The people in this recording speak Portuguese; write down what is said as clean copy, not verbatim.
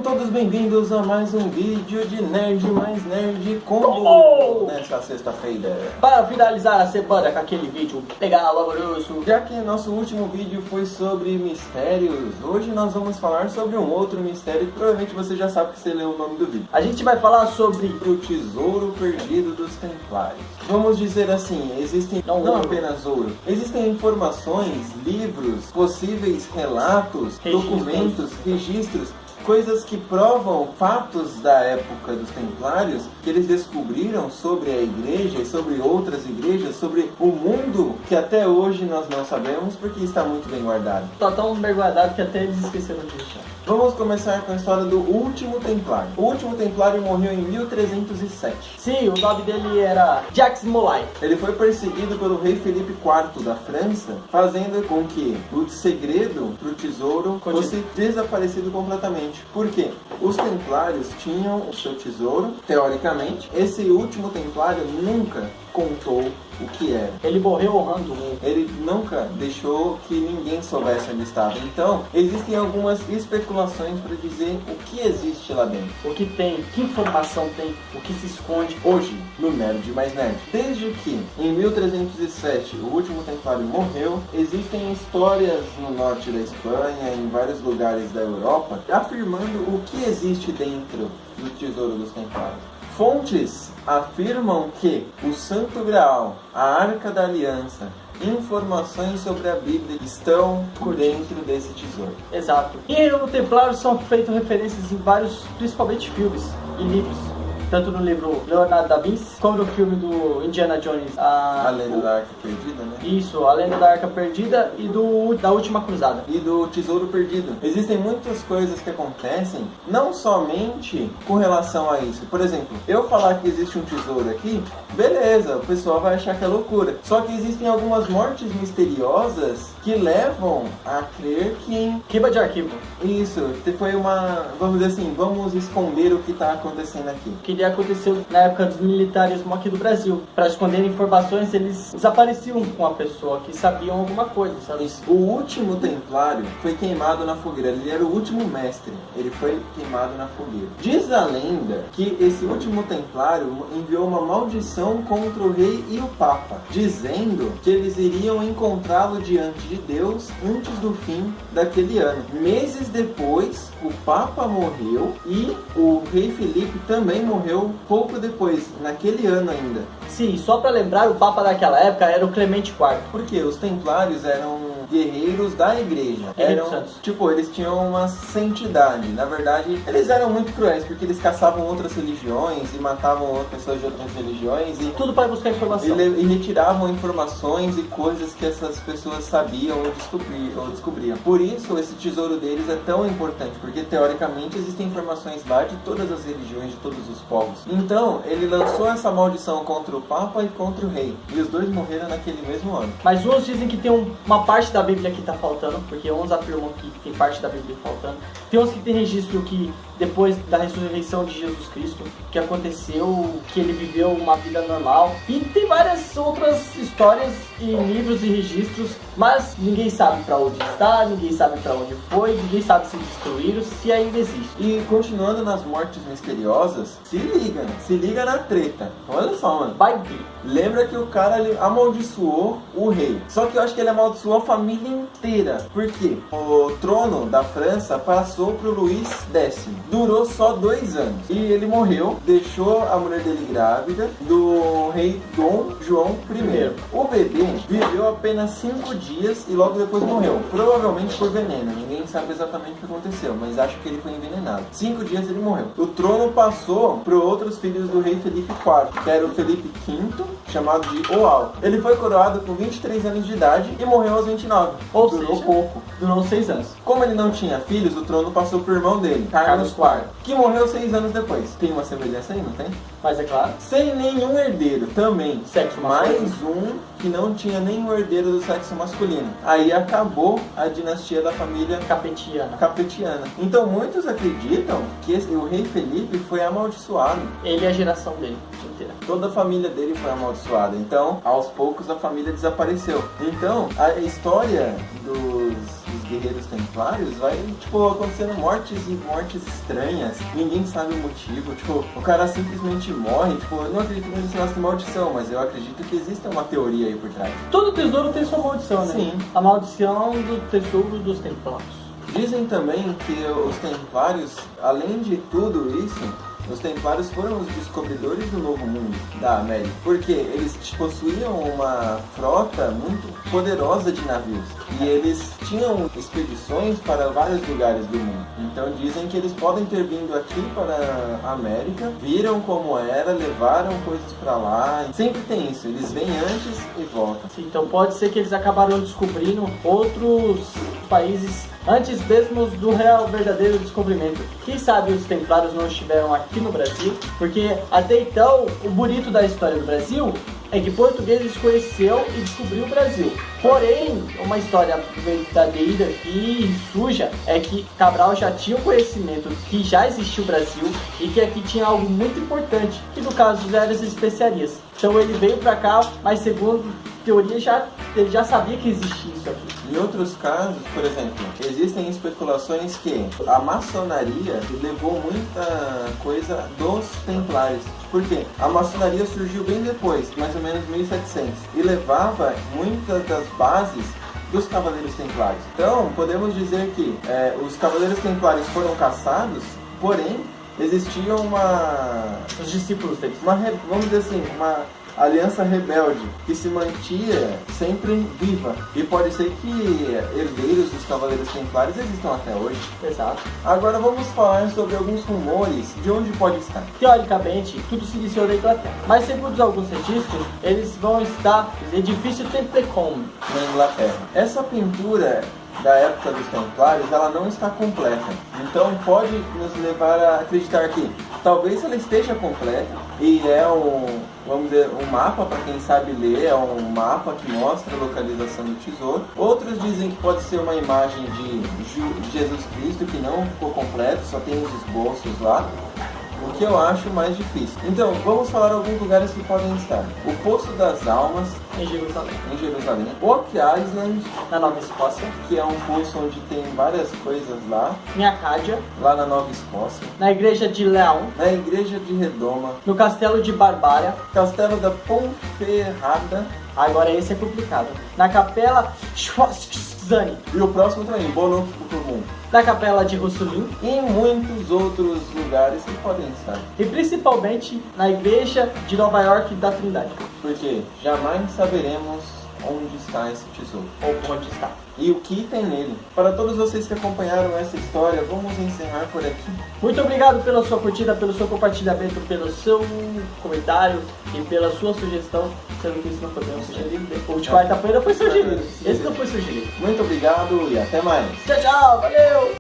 Sejam todos bem-vindos a mais um vídeo de Nerd Mais Nerd Combo nessa sexta-feira. Para finalizar a semana com aquele vídeo legal, amoroso. Já que nosso último vídeo foi sobre mistérios, hoje nós vamos falar sobre um outro mistério que provavelmente você já sabe que você leu o nome do vídeo. A gente vai falar sobre o Tesouro Perdido dos Templários. Vamos dizer assim, existem não apenas ouro, existem informações, livros, possíveis relatos, documentos, registros, coisas que provam fatos da época dos Templários que eles descobriram sobre a igreja e sobre outras igrejas, sobre o mundo que até hoje nós não sabemos porque está muito bem guardado. Está tão bem guardado que até eles esqueceram de deixar. Vamos começar com a história do Último Templário. O Último Templário morreu em 1307. Sim, o nome dele era Jacques Molay. Ele foi perseguido pelo rei Felipe IV da França, fazendo com que o segredo para o tesouro fosse desaparecido completamente. Por quê? Os Templários tinham o seu tesouro, teoricamente. Esse Último Templário nunca contou o que era. Ele morreu honrando o Ele nunca deixou que ninguém soubesse onde estava. Então, existem algumas especulações para dizer o que existe lá dentro. O que tem, que informação tem, o que se esconde. Hoje, no Nerd Mais Nerd. Desde que, em 1307, o Último Templário morreu, existem histórias no norte da Espanha, em vários lugares da Europa, afirmando o que existe dentro do Tesouro dos Templários. Fontes afirmam que o Santo Graal, a Arca da Aliança, informações sobre a Bíblia estão dentro desse tesouro. Exato. E no Templário são feitas referências em vários, principalmente filmes e livros. Tanto no livro Leonardo da Vinci, como no filme do Indiana Jones. A Lenda da Arca Perdida, né? Isso, a Lenda da Arca Perdida e da Última Cruzada. E do Tesouro Perdido. Existem muitas coisas que acontecem, não somente com relação a isso. Por exemplo, eu falar que existe um tesouro aqui, beleza, o pessoal vai achar que é loucura. Só que existem algumas mortes misteriosas que levam a crer que... Queima de arquivo. Isso, foi uma... Vamos dizer assim, vamos esconder o que está acontecendo aqui. Que aconteceu na época dos militares aqui do Brasil. Para esconder informações, eles desapareciam com a pessoa que sabiam alguma coisa, sabe? Isso. O Último Templário foi queimado na fogueira. Ele era o último mestre. Ele foi queimado na fogueira. Diz a lenda que esse Último Templário enviou uma maldição contra o rei e o papa, dizendo que eles iriam encontrá-lo diante de Deus antes do fim daquele ano. Meses depois, o papa morreu e o rei Felipe também morreu pouco depois, naquele ano ainda. Sim, só para lembrar, o Papa daquela época era o Clemente IV. Porque os Templários eram guerreiros da igreja. Eles tinham uma santidade. Na verdade, eles eram muito cruéis, porque eles caçavam outras religiões e matavam pessoas de outras religiões. E tudo para buscar informação. E retiravam informações e coisas que essas pessoas sabiam ou descobriam. Por isso, esse tesouro deles é tão importante, porque teoricamente existem informações lá de todas as religiões, de todos os povos. Então, ele lançou essa maldição contra o Papa e contra o rei. E os dois morreram naquele mesmo ano. Mas uns dizem que tem uma parte da Bíblia que está faltando, porque uns afirmam que tem parte da Bíblia faltando. Tem uns que tem registro que depois da ressurreição de Jesus Cristo, que aconteceu, que ele viveu uma vida normal. E tem várias outras histórias e livros e registros, mas ninguém sabe para onde está, ninguém sabe para onde foi, ninguém sabe se destruíram, se ainda existe. E continuando nas mortes misteriosas, se liga na treta. Olha só, mano. Vai vir. Lembra que o cara amaldiçoou o rei. Só que eu acho que ele amaldiçoou a família inteira. Por quê? O trono da França passou pro Luís X. Durou só 2 anos. E ele morreu, deixou a mulher dele grávida do rei Dom João I. O bebê viveu apenas 5 dias e logo depois morreu. Provavelmente por veneno. Ninguém sabe exatamente o que aconteceu, mas acho que ele foi envenenado. 5 dias ele morreu. O trono passou para outros filhos do rei Felipe IV, que era o Felipe V, chamado de O Alto. Ele foi coroado com 23 anos de idade e morreu aos 29. Ou durou seja, pouco. Durou 6 anos. Como ele não tinha filhos, o trono passou pro irmão dele, Carlos IV, que morreu 6 anos depois. Tem uma semelhança aí, não tem? Mas é claro. Sem nenhum herdeiro também. Sexo masculino. Mais um que não tinha nenhum herdeiro do sexo masculino. Aí acabou a dinastia da família Capetiana. Então muitos acreditam que o rei Felipe foi amaldiçoado. Ele e a geração dele inteira. Toda a família dele foi amaldiçoada. Então, aos poucos, a família desapareceu. Então, a história dos guerreiros templários, vai, tipo, acontecendo mortes e mortes estranhas. Ninguém sabe o motivo. Tipo, o cara simplesmente morre. Tipo, eu não acredito nesse negócio de maldição, mas eu acredito que existe uma teoria aí por trás. Todo tesouro tem sua maldição, né? Sim. A maldição do tesouro dos templários. Dizem também que os templários, além de tudo isso, os templários foram os descobridores do Novo Mundo, da América, porque eles possuíam uma frota muito poderosa de navios e eles tinham expedições para vários lugares do mundo. Então dizem que eles podem ter vindo aqui para a América, viram como era, levaram coisas para lá. Sempre tem isso, eles vêm antes e voltam. Sim, então pode ser que eles acabaram descobrindo outros países antes mesmo do real verdadeiro descobrimento. Quem sabe os templários não estiveram aqui no Brasil, porque até então o bonito da história do Brasil é que portugueses conheceu e descobriu o Brasil. Porém, uma história verdadeira e suja é que Cabral já tinha o conhecimento que já existia o Brasil e que aqui tinha algo muito importante, que no caso eram as especiarias. Então ele veio pra cá, mas segundo teoria ele já sabia que existia isso aqui. Em outros casos, por exemplo, existem especulações que a maçonaria levou muita coisa dos templários. Por quê? A maçonaria surgiu bem depois, mais ou menos 1700, e levava muitas das bases dos Cavaleiros Templários. Então, podemos dizer que os Cavaleiros Templários foram caçados, porém, existia Os discípulos deles. vamos dizer assim, uma aliança rebelde que se mantinha sempre viva. E pode ser que herdeiros dos Cavaleiros Templários existam até hoje. Exato. Agora vamos falar sobre alguns rumores de onde pode estar. Teoricamente, tudo se iniciou na Inglaterra, mas segundo alguns registros, eles vão estar no edifício Templecombe, Na Inglaterra. Essa pintura da época dos Templários, ela não está completa. Então pode nos levar a acreditar que talvez ela esteja completa e vamos dizer, um mapa para quem sabe ler, é um mapa que mostra a localização do tesouro. Outros dizem que pode ser uma imagem de Jesus Cristo que não ficou completo, só tem os esboços lá. O que eu acho mais difícil. Então, vamos falar alguns lugares que podem estar. O Poço das Almas, em Jerusalém. Oak Island, Na Nova Escócia. que é um poço onde tem várias coisas lá, Em Acádia. lá na Nova Escócia. Na Igreja de Leão. Na Igreja de Redoma, No Castelo de Barbária. Castelo da Ponferrada, Agora esse é complicado. Na Capela Schwarzani. e o próximo também, Bonum, Na Capela de Russulin. e em muitos outros lugares que podem estar. E principalmente na Igreja de Nova York da Trindade. Porque jamais saberemos onde está esse tesouro Ou onde está. e o que tem nele. Para todos vocês que acompanharam essa história, vamos encerrar por aqui. Muito obrigado pela sua curtida, pelo seu compartilhamento, pelo seu comentário e pela sua sugestão. Sendo que isso não foi bem sugerido. O de quarta-feira foi sugerido. Esse não foi sugerido. Muito obrigado e até mais. Tchau, tchau. Valeu!